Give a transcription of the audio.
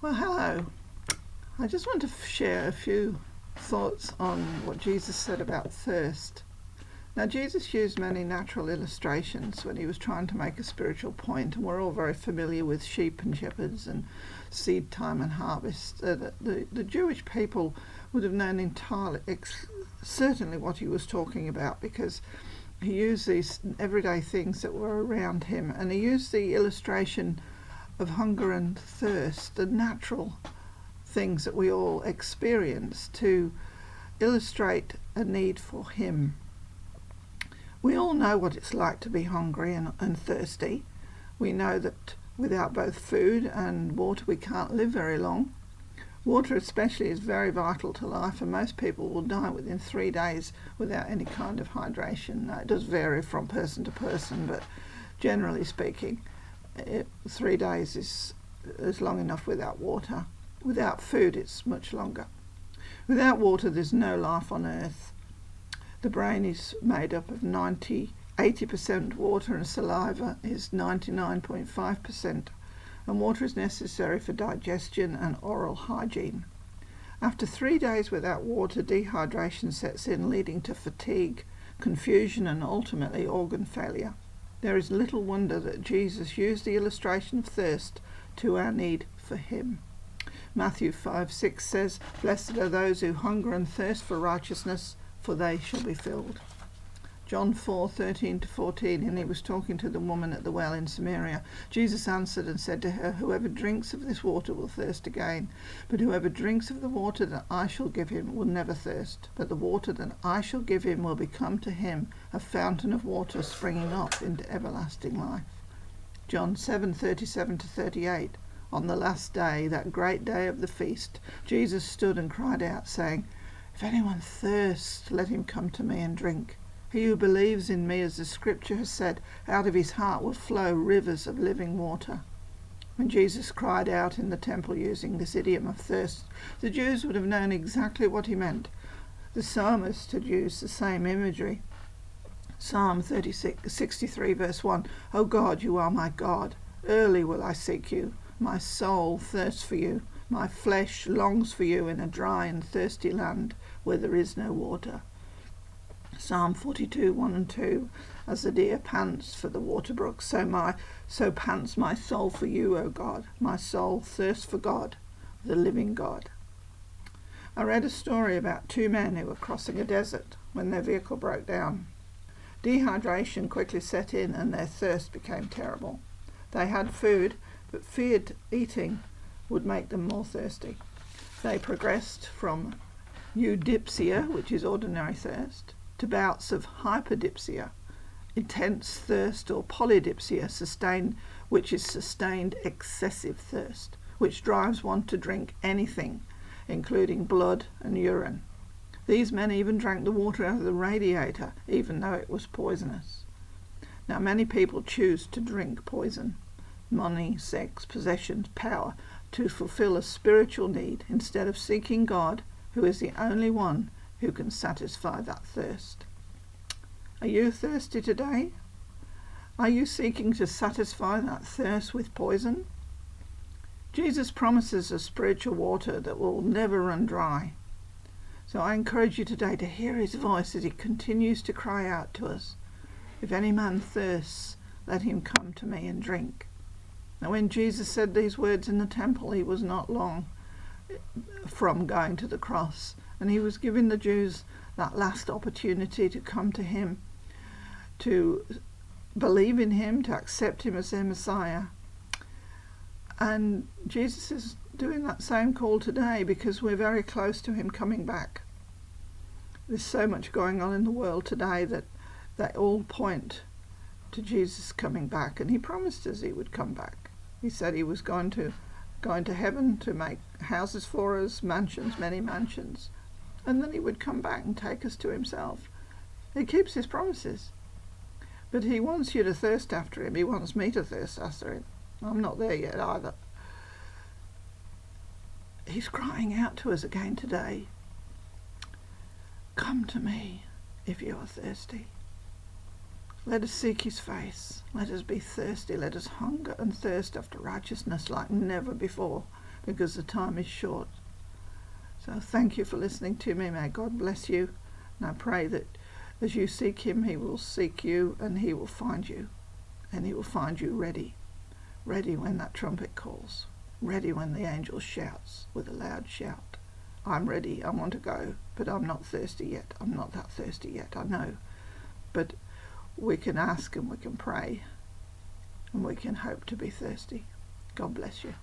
Well, hello. I just want to share a few thoughts on what Jesus said about thirst. Now, Jesus used many natural illustrations when he was trying to make a spiritual point, and we're all very familiar with sheep and shepherds and seed time and harvest. The Jewish people would have known entirely, certainly what he was talking about, because he used these everyday things that were around him, and he used the illustration of hunger and thirst, the natural things that we all experience, to illustrate a need for him. We all know what it's like to be hungry and thirsty. We know that without both food and water we can't live very long. Water especially is very vital to life, and most people will die within 3 days without any kind of hydration. Now, it does vary from person to person, but generally speaking, 3 days is long enough without water. Without food, it's much longer. Without water, there's no life on earth. The brain is made up of 80% water, and saliva is 99.5%, and water is necessary for digestion and oral hygiene. After 3 days without water, dehydration sets in, leading to fatigue, confusion, and ultimately organ failure. There is little wonder that Jesus used the illustration of thirst to our need for him. Matthew 5:6 says, "Blessed are those who hunger and thirst for righteousness, for they shall be filled." John 4:13-14, and he was talking to the woman at the well in Samaria. Jesus answered and said to her, "Whoever drinks of this water will thirst again, but whoever drinks of the water that I shall give him will never thirst. But the water that I shall give him will become to him a fountain of water springing up into everlasting life." John 7:37-38, on the last day, that great day of the feast, Jesus stood and cried out, saying, "If anyone thirsts, let him come to me and drink. He who believes in me, as the scripture has said, out of his heart will flow rivers of living water." When Jesus cried out in the temple using this idiom of thirst, the Jews would have known exactly what he meant. The psalmist had used the same imagery. Psalm 63 verse 1, "O God, you are my God. Early will I seek you. My soul thirsts for you. My flesh longs for you in a dry and thirsty land where there is no water." Psalm 42, 1 and 2, "As the deer pants for the water brook, so pants my soul for you, O God. My soul thirsts for God, the living God." I read a story about 2 men who were crossing a desert when their vehicle broke down. Dehydration quickly set in and their thirst became terrible. They had food, but feared eating would make them more thirsty. They progressed from eudipsia, which is ordinary thirst, to bouts of hyperdipsia, intense thirst, or polydipsia, which is sustained excessive thirst, which drives one to drink anything, including blood and urine. These men even drank the water out of the radiator, even though it was poisonous. Now, many people choose to drink poison, money, sex, possessions, power, to fulfill a spiritual need instead of seeking God, who is the only one who can satisfy that thirst. Are you thirsty today? Are you seeking to satisfy that thirst with poison? Jesus promises a spiritual water that will never run dry. So I encourage you today to hear his voice as he continues to cry out to us, "If any man thirsts, let him come to me and drink." Now, when Jesus said these words in the temple, he was not long from going to the cross, and he was giving the Jews that last opportunity to come to him, to believe in him, to accept him as their Messiah. And Jesus is doing that same call today, because we're very close to him coming back. There's so much going on in the world today that they all point to Jesus coming back, and he promised us he would come back. He said he was going to heaven to make houses for us, mansions, many mansions, and then he would come back and take us to himself. He keeps his promises, but he wants you to thirst after him. He wants me to thirst after him. I'm not there yet either. He's crying out to us again today. Come to me if you are thirsty. Let us seek his face. Let us be thirsty. Let us hunger and thirst after righteousness like never before. because the time is short. So thank you for listening to me. May God bless you. And I pray that as you seek him, he will seek you and he will find you. And he will find you ready. Ready when that trumpet calls. Ready when the angel shouts with a loud shout. I'm ready. I want to go. But I'm not thirsty yet. I'm not that thirsty yet. I know. But we can ask and we can pray. And we can hope to be thirsty. God bless you.